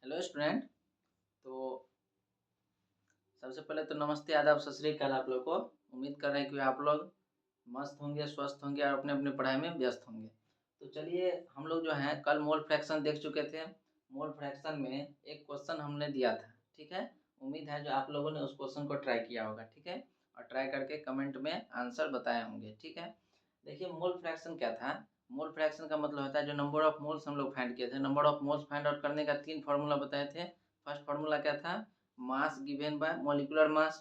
Hello student. तो सबसे पहले तो नमस्ते, आदाब, सत श्री अकाल आप लोग को। उम्मीद कर रहे हैं कि आप लोग मस्त होंगे, स्वस्थ होंगे और अपने अपने पढ़ाई में व्यस्त होंगे। तो चलिए, हम लोग जो हैं कल मोल फ्रैक्शन देख चुके थे। मोल फ्रैक्शन में एक क्वेश्चन हमने दिया था, ठीक है। उम्मीद है जो आप लोगों ने उस क्वेश्चन को ट्राई किया होगा, ठीक है, और ट्राई करके कमेंट में आंसर बताए होंगे, ठीक है। देखिए, मोल फ्रैक्शन क्या था। मोल फ्रैक्शन का मतलब होता है जो नंबर ऑफ मोल्स हम लोग फाइंड किए थे। Number of moles find out करने का 3 फार्मूला बताए थे। फर्स्ट फार्मूला क्या था? Mass given by molecular mass.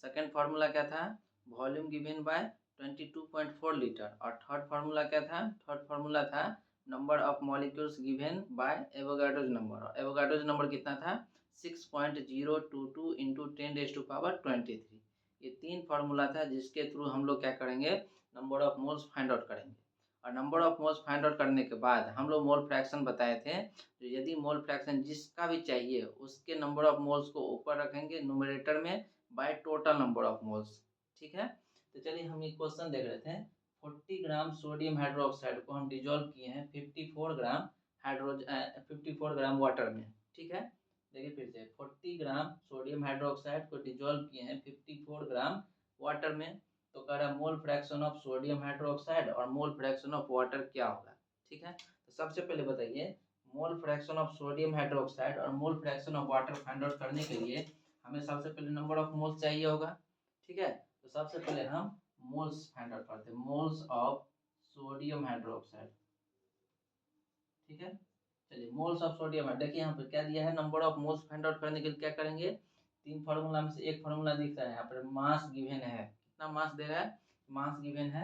Second formula क्या था? Volume given by 22.4 litre. और थर्ड फार्मूला क्या था? थर्ड फार्मूला था number of molecules given by Avogadro's number. और एवोगाड्रोज नंबर कितना था? 6.022 इंटू 10⁻23। ये 3 फार्मूला था जिसके थ्रू हम लोग क्या करेंगे, number of moles find out करेंगे। और number of moles find out करने के बाद हम लोग मोल फ्रैक्शन बताए थे। तो यदि मोल फ्रैक्शन जिसका भी चाहिए उसके नंबर ऑफ मोल्स को ऊपर रखेंगे न्यूमरेटर में by total number of moles, ठीक है। तो चलिए हम एक क्वेश्चन देख रहे थे। 40 ग्राम सोडियम हाइड्रोक्साइड को हम डिजोल्व किए हैं 54 ग्राम 54 ग्राम वाटर में, ठीक है। देखिए फिर से 40 ग्राम सोडियम हाइड्रोक्साइड को डिजोल्व किए हैं 54 ग्राम वाटर में। तो कह रहा है मोल फ्रैक्शन ऑफ सोडियम हाइड्रोक्साइड और मोल फ्रैक्शन ऑफ वाटर क्या होगा, ठीक है। तो सबसे पहले बताइए, mole fraction of sodium hydroxide और mole fraction of water find out करने के लिए हमें सबसे पहले नंबर ऑफ मोल्स चाहिए होगा, ठीक है। तो सबसे पहले हम मोल्स फाइंड आउट करते हैं, मोल्स ऑफ सोडियम हाइड्रोक्साइड, ठीक है। चलिए मोल्स ऑफ सोडियम है, देखिए यहाँ पर क्या दिया है, number of moles find out करने के लिए क्या करेंगे, 3 फार्मूला में से एक फार्मूला दिख रहा है यहाँ पर, मास गिवन है। कितना मास दे रहा है? मास गिवन है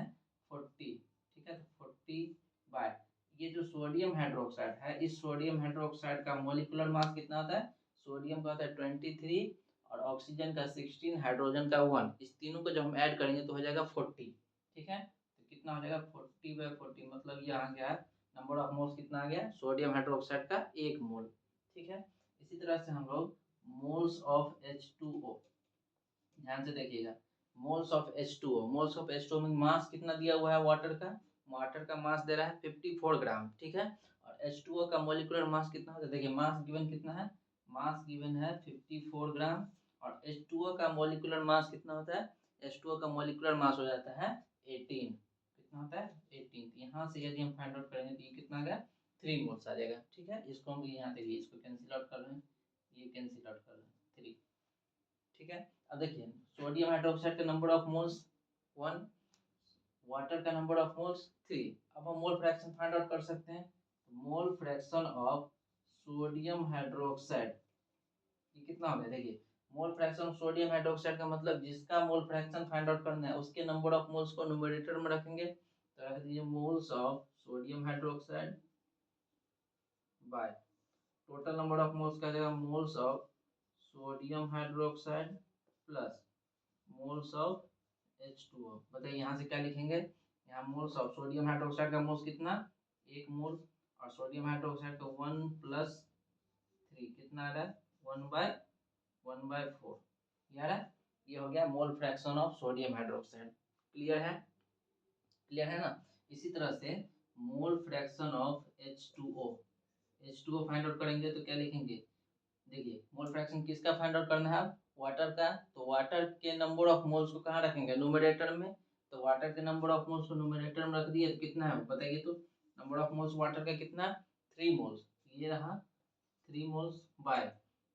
40, ठीक है। तो 40 बाय ये जो सोडियम हाइड्रोक्साइड है, इस सोडियम हाइड्रोक्साइड का मोलिकुलर मास कितना होता है? सोडियम का होता है 23 और ऑक्सीजन का 16, हाइड्रोजन का 1। इस तीनों को जब हम ऐड करेंगे तो हो जाएगा 40, ठीक है। तो कितना हो जाएगा 40/40, मतलब यहाँ क्या है, नंबर ऑफ मोल्स कितना आ गया सोडियम हाइड्रोक्साइड का 1 मोल, ठीक है। इसी तरह से हम लोग मोल्स ऑफ H2O, ध्यान से देखिएगा, moles of H2O, moles of H2O में मास कितना दिया हुआ है वाटर का? वाटर का मास दे रहा है 54 ग्राम, ठीक है। और H2O का मोलिकुलर मास कितना होता है? देखिए मास गिवन कितना है, मास गिवन है 54 ग्राम। और H2O का मोलिकुलर मास कितना होता है? H2O का मोलिकुलर मास हो जाता है 18। कितना होता है? 18। तो यहाँ से यदि हम फाइंड आउट करेंगे तो ये कितना आ गया, 3 मोल्स आ जाएगा, ठीक है। इसको हम यहाँ देखिए, इसको कैंसिल आउट कर रहे हैं, ये कैंसिल आउट कर रहे हैं 3, ठीक है। अब देखिए सोडियम हाइड्रोक्साइड का नंबर ऑफ मोल्स 1, वाटर का नंबर ऑफ मोल्स 3। अब हम मोल फ्रैक्शन फाइंड आउट कर सकते हैं। मोल फ्रैक्शन ऑफ सोडियम हाइड्रोक्साइड ये कितना हो गया, देखिए मोल फ्रैक्शन ऑफ सोडियम हाइड्रोक्साइड का मतलब जिसका मोल फ्रैक्शन फाइंड आउट करना है उसके नंबर ऑफ मोल्स को न्यूमरेटर में रखेंगे। तो रख दीजिए moles of sodium hydroxide by total number of moles का जाएगा moles of sodium hydroxide plus moles of H2O। बताइए यहाँ से क्या लिखेंगे, यहाँ मोल्स ऑफ सोडियम हाइड्रोक्साइड का मोल्स कितना, 1 मोल, और सोडियम हाइड्रोक्साइड का 1+3 कितना आ रहा है, 1/4 ये आ रहा है। ये हो गया मोल fraction of sodium hydroxide. Clear है? क्लियर है ना। इसी तरह से मोल fraction of H2O, H2O find out करेंगे तो क्या लिखेंगे, देखिए मोल फ्रैक्शन किसका फाइंड आउट करना है, वाटर का। तो वाटर के नंबर ऑफ मोल्स को कहाँ रखेंगे, न्यूमरेटर में। तो वाटर के नंबर ऑफ मोल्स को न्यूमरेटर में रख दिए तो कितना है बताइए, तो नंबर ऑफ मोल्स वाटर का कितना, 3 मोल्स, ये रहा 3 moles by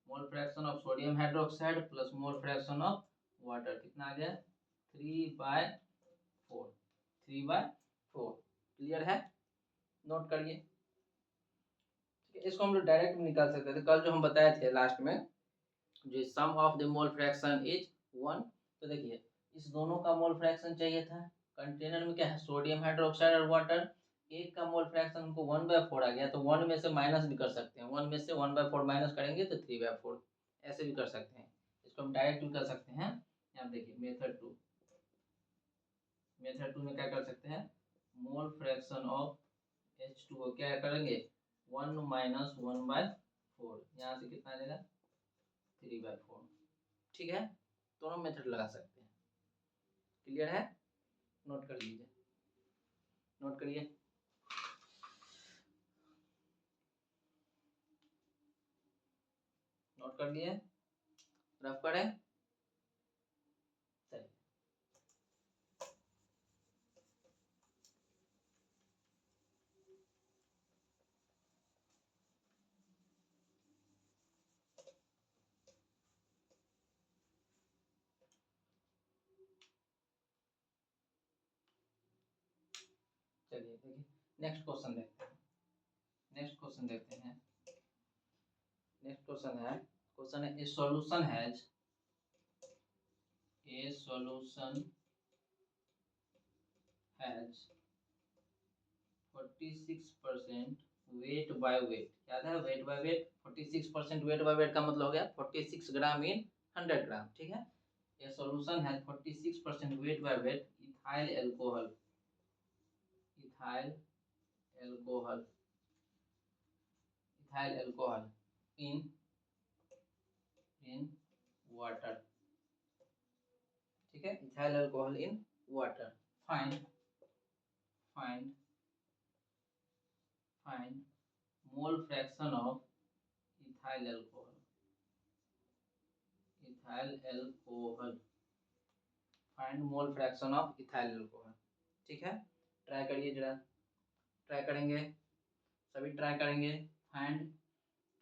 mole fraction of sodium hydroxide plus mole fraction of water, कितना आ गया 3/4, 3/4। क्लियर है? नोट करिए। इसको हम लोग डायरेक्ट निकाल सकते थे, कल जो हम बताए थे लास्ट में, जो sum of the mole fraction is 1। तो देखिए इस दोनों का मोल फ्रैक्शन चाहिए था, कंटेनर में क्या है सोडियम हाइड्रोक्साइड और वाटर, एक का मोल फ्रैक्शन हमको 1/4 आ गया, तो 1 में से माइनस भी कर सकते हैं, 1 में से 1/4 माइनस करेंगे तो 3/4, ऐसे भी कर सकते हैं। इसको हम डायरेक्ट भी कर सकते हैं। यहाँ देखिए मेथड 2 में क्या कर सकते हैं, मोल फ्रैक्शन ऑफ H2O क्या करेंगे, 1 - 1/4, यहाँ से कितना आ जाएगा 3/4, ठीक है। दोनों मेथड लगा सकते हैं। क्लियर है? नोट कर लीजिए, नोट करिए। नोट कर लिए, रफ करें। चलिए देखिए नेक्स्ट क्वेश्चन देखते हैं। नेक्स्ट क्वेश्चन देखते हैं। नेक्स्ट क्वेश्चन है ए solution has 46% weight by weight. याद है weight by weight, 46% weight by weight का मतलब हो गया 46 ग्राम इन 100 ग्राम। ठीक है, ये सॉल्यूशन है 46% weight by weight ethyl alcohol in water. ठीक है, ethyl alcohol in water. Find mole fraction of ethyl alcohol. Find mole fraction of ethyl alcohol. ठीक है, ट्राई करिए जरा, ट्राई करेंगे, सभी ट्राई करेंगे। फाइंड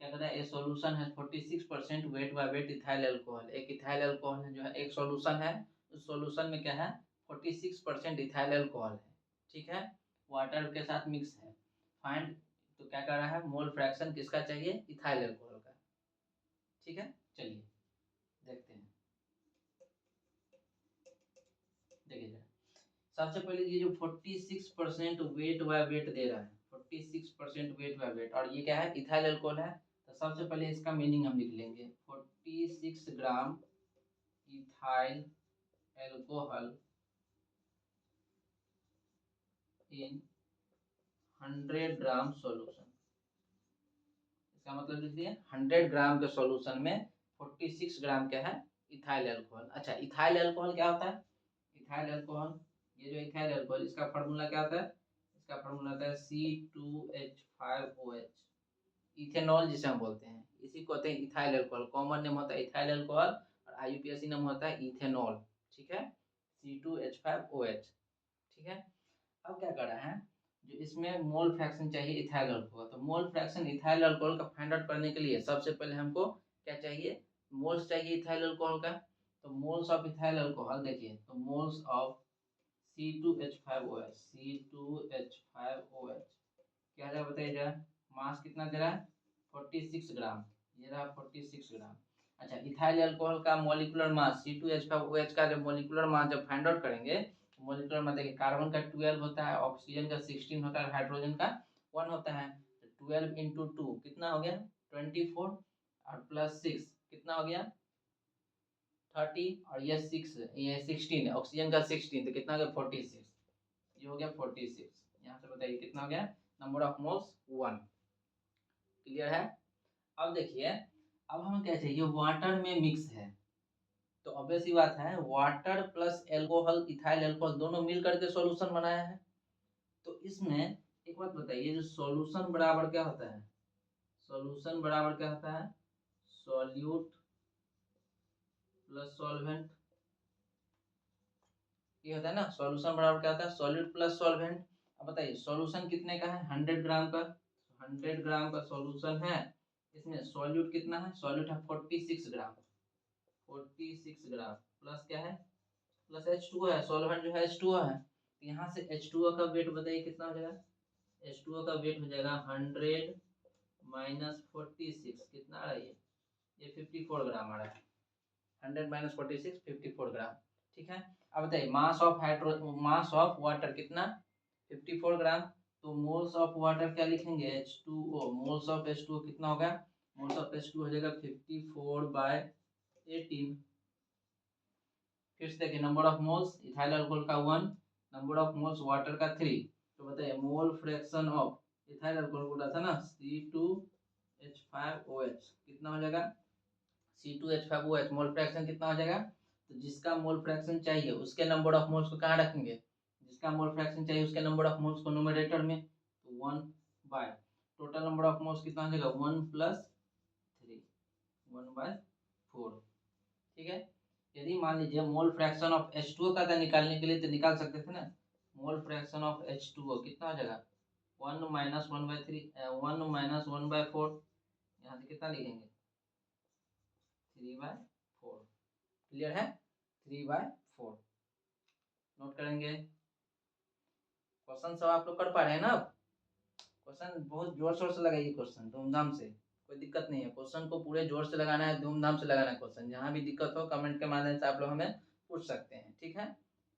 क्या कहता है, ए सॉल्यूशन है 46% weight by weight ethyl alcohol. एक इथाइल अल्कोहल जो है एक सॉल्यूशन है, उस सॉल्यूशन में क्या है 46% इथाइल अल्कोहल है। ठीक है, वाटर के साथ मिक्स है। फाइंड, तो क्या कर रहा है, मोल फ्रैक्शन किसका चाहिए, इथाइल अल्कोहल का। ठीक है, चलिए देखते हैं। देखिए सबसे पहले ये जो 46% वेट बाय वेट दे रहा है, 46% वेट बाय वेट, और ये क्या है इथाइल अल्कोहल है, तो सबसे पहले इसका मीनिंग हम लिख लेंगे 46 gram ethyl alcohol in 100 gram solution. इसका मतलब लिख दिए 100 ग्राम के सॉल्यूशन में 46 ग्राम क्या है इथाइल अल्कोहल। अच्छा, इथाइल अल्कोहल क्या होता है, इथाइल अल्कोहल, ये जो इथाइल अल्कोहल इसका फार्मूला क्या होता है, इसका फार्मूला होता है C2H5OH, इथेनॉल जिसे हम बोलते हैं, इसी को कहते हैं इथाइल अल्कोहल। कॉमन नेम होता है इथाइल अल्कोहल और IUPAC नाम होता है इथेनॉल। ठीक है, C2H5OH। ठीक है, अब क्या कर रहा है, जो इसमें मोल फ्रैक्शन चाहिए इथाइल अल्कोहल, तो मोल फ्रैक्शन इथाइल अल्कोहल का फाइंड आउट करने के लिए सबसे पहले हमको क्या चाहिए, मोल्स चाहिए इथाइल अल्कोहल का। तो मोल्स ऑफ इथाइल अल्कोहल देखिए, तो मोल्स ऑफ C2H5OH क्या है बताइए जरा, मास कितना दे रहा है 46 ग्राम, ये रहा 46 ग्राम। अच्छा, इथाइल अल्कोहल का मॉलिक्यूलर मास C2H5OH का जब मॉलिक्यूलर मास जब फाइंड आउट करेंगे, मॉलिक्यूलर मास देखिए कार्बन का 12 होता है, ऑक्सीजन का 16 होता है, हाइड्रोजन का 1 होता है। 12 इंटू 2 कितना हो गया 24, और प्लस 6 कितना हो गया 30, और ये 16 है, ऑक्सीजन का 16, तो कितना हो गया 46, ये हो गया 46। यहाँ से बताइए कितना हो गया, नंबर ऑफ मोल्स 1। क्लियर है। अब देखिए, अब हमें क्या चाहिए, वाटर में मिक्स है, तो ऑब्वियस ही बात है water plus alcohol ethyl alcohol दोनों मिल करके सॉल्यूशन बनाया है। तो इसमें एक बात बताइए, जो सॉल्यूशन बराबर क्या होता है, सॉल्यूशन बराबर क्या होता है, सॉल्यूट प्लस सॉल्वेंट, ये होता है ना, सॉल्यूशन बराबर क्या होता है सॉल्यूट प्लस सॉल्वेंट। अब बताइए सॉल्यूशन कितने का है 100 ग्राम का, 100 ग्राम का सॉल्यूशन है, इसमें सॉल्यूट कितना है, सॉल्यूट है 46 ग्राम, 46 ग्राम प्लस क्या है, प्लस H2O है, सॉल्वेंट जो है H2O है, तो यहाँ से H2O का वेट बताइए कितना हो जाएगा, H2O का वेट हो जाएगा 100 माइनस 46, कितना आ रहा है ये 54 ग्राम आ रहा है, 100 माइनस 46 54 ग्राम। ठीक है, अब बताइए मास ऑफ वाटर कितना 54 ग्राम, तो मोल्स ऑफ वाटर क्या लिखेंगे H2O, मोल्स ऑफ H2O कितना होगा, मोल्स ऑफ H2O हो जाएगा 54/18। फिर से देखिए, number of moles ethyl alcohol का 1, नंबर ऑफ मोल्स वाटर का 3, तो बताइए mole fraction of ethyl alcohol बोला था ना C2H5OH कितना हो जाएगा, C2H5OH मोल फ्रैक्शन कितना हो जाएगा, तो जिसका मोल फ्रैक्शन चाहिए उसके नंबर ऑफ मोल्स को कहाँ रखेंगे, जिसका मोल फ्रैक्शन चाहिए उसके नंबर ऑफ मोल्स को न्यूमरेटर में, तो 1 by total number of moles कितना हो जाएगा 1 + 3, 1/4। ठीक है, यदि मान लीजिए मोल फ्रैक्शन ऑफ H2O का था निकालने के लिए तो निकाल सकते थे ना। मोल फ्रैक्शन ऑफ H2O कितना हो जाएगा 1 - 1/3 1 - 1/4। यहाँ से कितना लिखेंगे 3/4। क्लियर है 3/4 नोट करेंगे। क्वेश्चन सब आप लोग कर पा रहे हैं ना। क्वेश्चन बहुत जोर शोर से लगाइए, क्वेश्चन धूमधाम से, कोई दिक्कत नहीं है। क्वेश्चन को पूरे जोर से लगाना है, धूमधाम से लगाना है क्वेश्चन। जहाँ भी दिक्कत हो कमेंट के माध्यम से आप लोग हमें पूछ सकते हैं। ठीक है,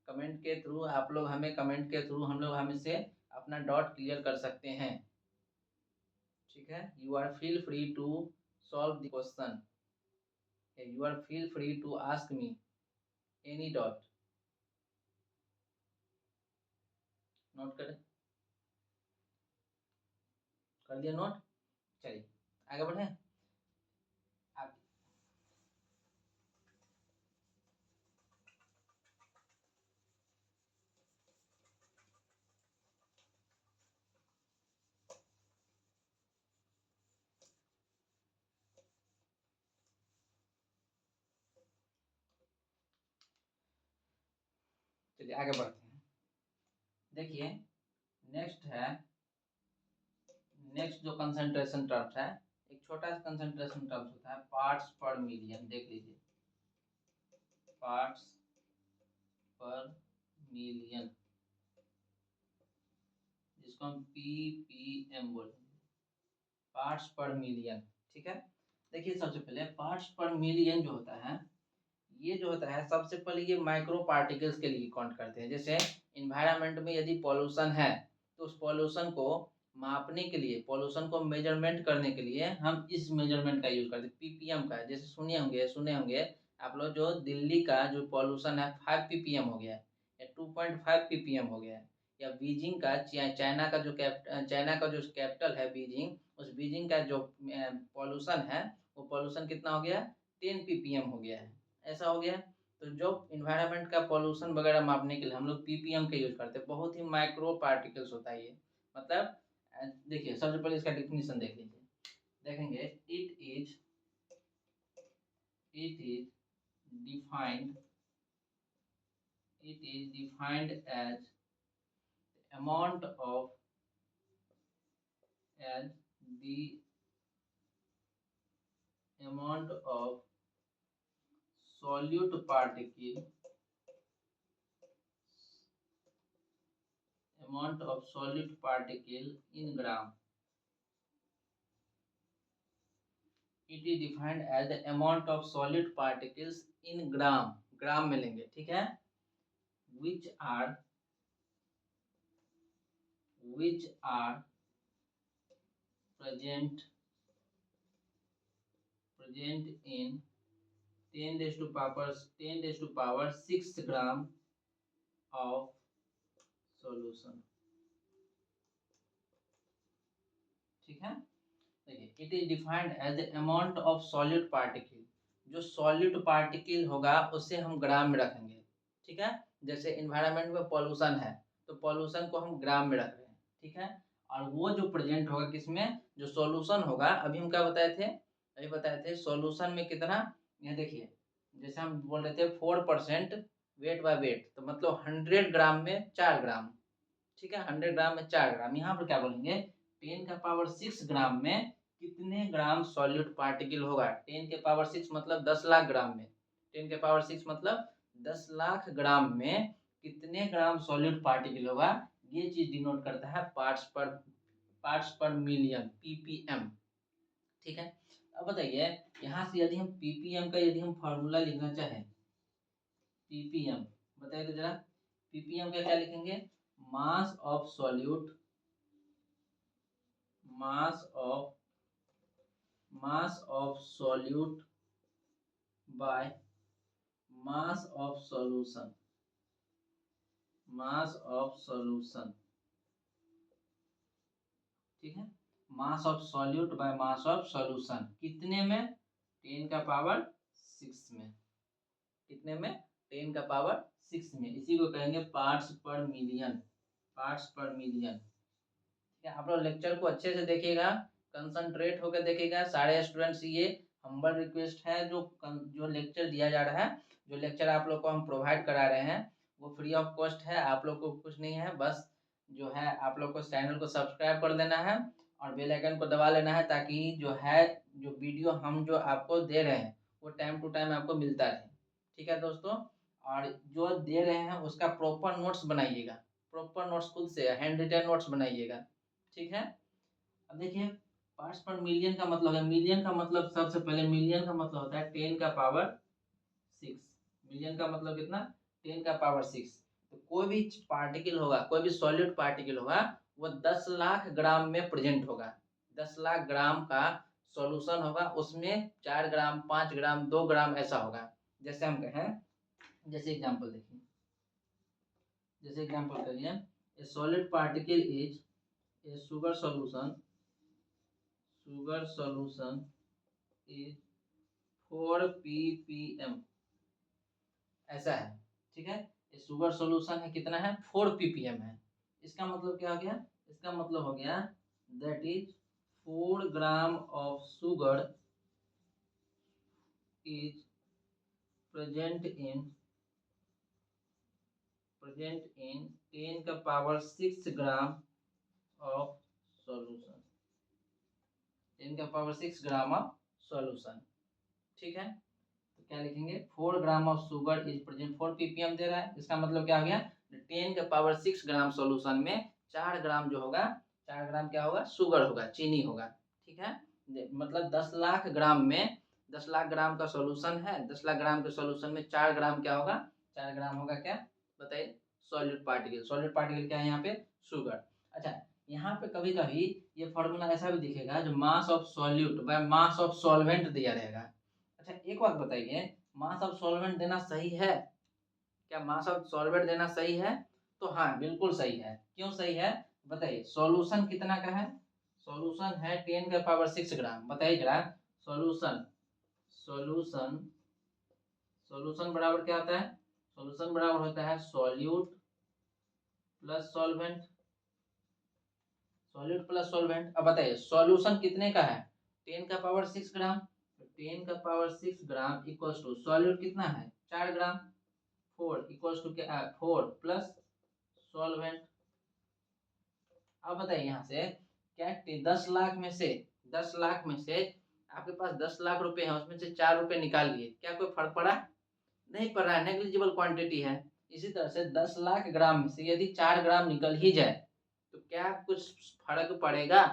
कमेंट के थ्रू आप लोग हमें, कमेंट के थ्रू हम लोग हमसे अपना डाउट क्लियर कर सकते हैं। ठीक है, you are feel free to solve the question, you are feel free to ask me any doubt. Note करें, कर दिया नोट। चलिए आगे बढ़े। आप चलिए आगे बढ़ते हैं। देखिए नेक्स्ट है, नेक्स्ट जो कंसंट्रेशन टर्म्स है, एक छोटा सा कंसंट्रेशन टर्म्स होता है पार्ट्स पर मिलियन। देख लीजिए पार्ट्स पर मिलियन, जिसको हम ppm बोलते हैं, पार्ट्स पर मिलियन। ठीक है, देखिए सबसे पहले पार्ट्स पर मिलियन जो होता है, ये जो होता है सबसे पहले ये माइक्रो पार्टिकल्स के लिए काउंट करते हैं। जैसे इन्वायरमेंट में यदि पॉल्यूशन है तो उस पॉल्यूशन को मापने के लिए, पॉल्यूशन को मेजरमेंट करने के लिए हम इस मेजरमेंट का यूज करते हैं, पीपीएम का। जैसे सुने होंगे आप लोग, जो दिल्ली का जो पॉल्यूशन है 5 पीपीएम हो गया है या 2.5 पीपीएम हो गया है। या बीजिंग का, चाइना का जो चाइना का जो कैपिटल है बीजिंग, उस बीजिंग का जो पॉल्यूशन है वो पॉल्यूशन कितना हो गया 10 पीपीएम हो गया है। ऐसा हो गया। तो जो इन्वायरमेंट का पॉल्यूशन वगैरह मापने के लिए हम लोग पीपीएम का यूज करते हैं। बहुत ही माइक्रो पार्टिकल्स होता है ये। मतलब देखिए सबसे पहले इसका डेफिनेशन देख लीजिए, देखेंगे it is defined as amount of the amount of solute particle in gram. It is defined as the amount of solid particles in gram, ग्राम में लेंगे। ठीक है, which are present in 10 raised to power 6 gram of solution। ठीक है, देखिए it is defined as the amount of solute particle. जो solute particle होगा उसे हम ग्राम में रखेंगे। ठीक है, जैसे इन्वायरमेंट में पॉल्यूशन है तो पॉल्यूशन को हम ग्राम में रख रहे हैं। ठीक है, और वो जो प्रेजेंट होगा किसमें, जो सॉल्यूशन होगा, अभी हम क्या बताए थे सॉल्यूशन में कितना। यहाँ देखिए जैसे हम बोल रहे थे 4% वेट बाय वेट, तो मतलब 100 ग्राम में 4 ग्राम। ठीक है, 100 ग्राम में 4 ग्राम। यहाँ पर क्या बोलेंगे 10 का पावर 6 ग्राम में कितने ग्राम सॉल्यूट पार्टिकल होगा। 10 के पावर 6 मतलब 10 लाख ग्राम में, 10 के पावर 6 मतलब 10 लाख ग्राम में कितने ग्राम सॉल्यूट पार्टिकल होगा। ये चीज डिनोट करता है पार्ट्स पर मिलियन, पीपीएम। ठीक है, अब बताइए यहाँ से यदि हम पीपीएम का यदि हम फॉर्मूला लिखना चाहें, पीपीएम बताइए तो जरा, पीपीएम का क्या लिखेंगे, mass of solute, mass of solute by mass of solution, ठीक है, mass of solute by mass of solution कितने में 10 का पावर 6 में, कितने में 10 का पावर 6 में। इसी को कहेंगे पार्ट्स पर मिलियन, पार्ट्स पर मिलियन। आप लोग लेक्चर को अच्छे से देखिएगा, कंसंट्रेट होकर देखिएगा। सारे स्टूडेंट्स ये हम्बल रिक्वेस्ट है। जो लेक्चर दिया जा रहा है, जो लेक्चर आप लोग को हम प्रोवाइड करा रहे हैं, वो फ्री ऑफ कॉस्ट है। आप लोग को कुछ नहीं है, बस जो है आप लोग को चैनल को सब्सक्राइब कर देना है और बेल आइकन को दबा लेना है, ताकि जो है जो वीडियो हम जो आपको दे रहे हैं वो टाइम टू टाइम आपको मिलता रहे। ठीक है दोस्तों, और जो दे रहे हैं उसका प्रॉपर नोट्स बनाइएगा, प्रॉपर नोट्स खुद से हैंड रिटन नोट्स बनाइएगा। ठीक है, अब देखिए पार्ट्स पर मिलियन का मतलब है, मिलियन का मतलब सबसे पहले मिलियन का मतलब होता है 10⁻6। मिलियन का मतलब कितना, 10⁻6। तो कोई भी पार्टिकल होगा, कोई भी सॉलिड पार्टिकल होगा, वो 10 लाख ग्राम में प्रेजेंट होगा। 10 लाख ग्राम का सॉल्यूशन होगा, उसमें 4 ग्राम, 5 ग्राम, 2 ग्राम ऐसा होगा। जैसे हम कहें, जैसे एग्जाम्पल देखिए, जैसे एग्जाम्पल करिए, ए solid particle is a sugar solution is 4 ppm, ऐसा है। ठीक है, ये शुगर सॉल्यूशन है, कितना है, 4 ppm है। इसका मतलब क्या हो गया, इसका मतलब हो गया that is 4 gram of sugar is present in 10⁻6 gram of solution, 10⁻6 gram of solution. ठीक है, तो क्या लिखेंगे, 4 gram of sugar is present, 4 ppm दे रहा है। इसका मतलब क्या हो गया, 10⁻6 ग्राम सॉल्यूशन में 4 ग्राम जो होगा, 4 ग्राम क्या होगा, शुगर होगा, चीनी होगा। ठीक है, मतलब 10 लाख ग्राम में, 10 लाख ग्राम का सॉल्यूशन है, 10 लाख ग्राम के सॉल्यूशन में 4 ग्राम क्या होगा, 4 ग्राम होगा क्या, बताइए, सॉलिड पार्टिकल। सॉलिड पार्टिकल क्या है यहाँ पे, शुगर। अच्छा, यहाँ पे कभी कभी ये फॉर्मूला ऐसा भी दिखेगा जो mass of solute by mass of solvent दिया रहेगा। अच्छा, एक बात बताइए, मास ऑफ सॉल्वेंट देना सही है क्या, मास ऑफ सॉल्वेंट देना सही है? तो हाँ, बिल्कुल सही है। क्यों सही है, बताइए, सॉल्यूशन कितना का है, सॉल्यूशन है 10⁻6 ग्राम। बताइए जरा, सॉल्यूशन सॉल्यूशन सॉल्यूशन बराबर क्या होता है, सॉल्यूशन बराबर होता है solute plus solvent, solute plus solvent. अब बताइए सॉल्यूशन कितने का है, 10⁻6 ग्राम। 10⁻6 ग्राम इक्वल्स टू सॉल्यूट कितना है, 4 ग्राम, 4 इक्वल्स टू क्या, 4 प्लस सॉल्वेंट। अब बताइए यहाँ से क्या, 10 लाख में से आपके पास 10 लाख रुपए हैं, उसमें से 4 रुपए निकाल लिए, क्या कोई फर्क पड़ा, नहीं पड़ रहा है, नेग्लिजिबल क्वांटिटी है। इसी तरह से 10 लाख ग्राम में से यदि 4 ग्राम निकल ही जाए तो क्या कुछ फर्क पड़ेगा,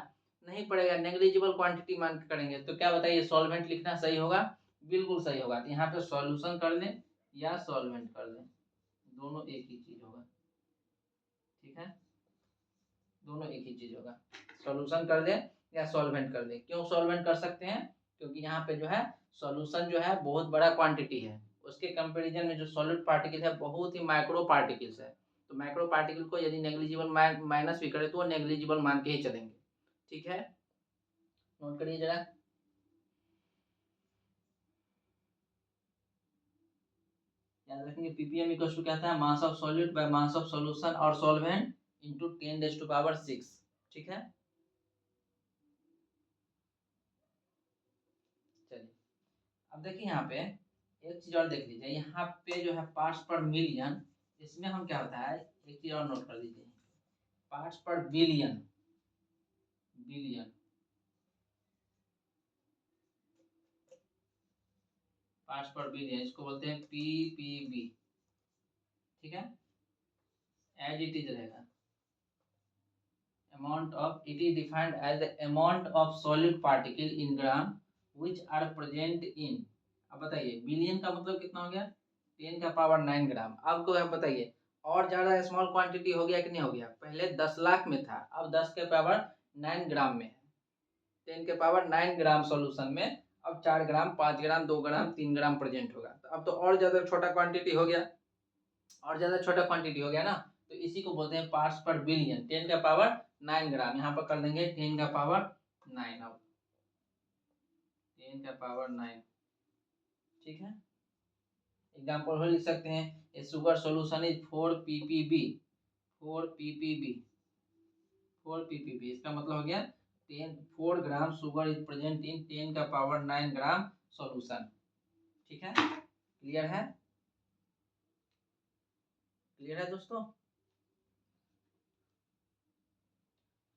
नहीं पड़ेगा, नेग्लिजिबल क्वांटिटी मान के करेंगे। तो क्या बताइए, सॉल्वेंट लिखना सही होगा, बिल्कुल सही होगा। तो यहाँ पे सॉल्यूशन कर लें या सॉल्वेंट कर लें, दोनों एक ही चीज होगा। ठीक है, दोनों एक ही चीज होगा, सॉल्यूशन कर दे या सॉल्वेंट कर दे। क्यों सॉल्वेंट कर सकते हैं, क्योंकि यहाँ पे जो है सॉल्यूशन जो है बहुत बड़ा क्वांटिटी है, उसके कंपैरिजन में जो सॉलिड पार्टिकल है बहुत ही माइक्रो पार्टिकल्स है। तो माइक्रो पार्टिकल को यदि नेग्लिजिबल माइनस भी करे तो वो नेग्लिजिबल मान के ही चलेंगे। ठीक है, नोट करिए जरा, याद रखेंगे ppm इक्वल टू क्या था, mass of solute by mass of solution और सॉल्वेंट इनटू 10⁻6। ठीक है, चलिए अब देखिए यहाँ पे एक चीज और देख लीजिए, यहाँ पे जो है पार्ट्स पर मिलियन, इसमें हम क्या होता है, एक चीज और नोट कर लीजिए, पार्ट्स पर बिलियन, बिलियन, पार्ट्स पर बिलियन, इसको बोलते हैं ppb। ठीक है, एज इट इज रहेगा, amount of, it is defined as the amount of solid particle in gram which are present in। अब बताइए बिलियन का मतलब कितना हो गया, 10⁻9 ग्राम। अब को आप बताइए और ज्यादा स्मॉल क्वांटिटी हो गया कि नहीं हो गया, पहले 10 लाख में था, अब 10⁻9 ग्राम में है। 10⁻9 ग्राम सॉल्यूशन में अब 4 ग्राम, 5 ग्राम, 2 ग्राम, 3 ग्राम प्रेजेंट होगा। तो अब तो और ज्यादा छोटा क्वांटिटी हो गया, और ज्यादा छोटा क्वांटिटी हो गया ना, तो इसी को बोलते हैं पार्ट्स पर बिलियन। 10⁻9 ग्राम, यहाँ पर कर देंगे 10⁻9, अब 10⁻9। ठीक है, एग्जाम्पल हो लिख सकते हैं, ए sugar solution is 4 ppb, 4 ppb, 4 ppb। इसका मतलब हो गया 4 gram sugar is present in 10⁻9 gram solution. ठीक है, क्लियर है? क्लियर है दोस्तों?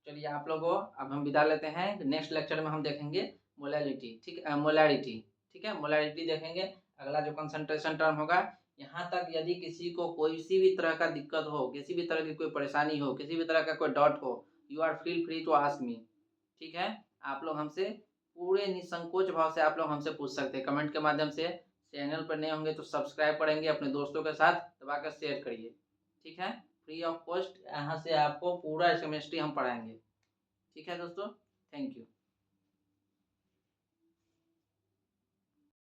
चलिए आप लोगों, अब हम विदा लेते हैं। नेक्स्ट लेक्चर में हम देखेंगे मोलैलिटी। ठीक है, मोलैरिटी। ठीक है, मोलैरिटी देखेंगे। अगला जो कंसंट्रेशन टर्म होगा, यहाँ तक यदि किसी को कोई सी भी तरह का दिक्कत हो, किसी भी तरह की कोई परेशानी हो, किसी भी तरह का कोई डाउट हो, you are feel free to ask me. ठीक है, आप लोग हमसे पूरे निसंकोच भाव से आप लोग हमसे पूछ सकते हैं कमेंट के माध्यम से। चैनल पर नए होंगे तो सब्सक्राइब करेंगे, अपने दोस्तों के साथ दबाकर शेयर करिए। ठीक है, फ्री ऑफ कॉस्ट यहाँ से आपको पूरा केमिस्ट्री हम पढ़ाएंगे। ठीक है दोस्तों, थैंक यू।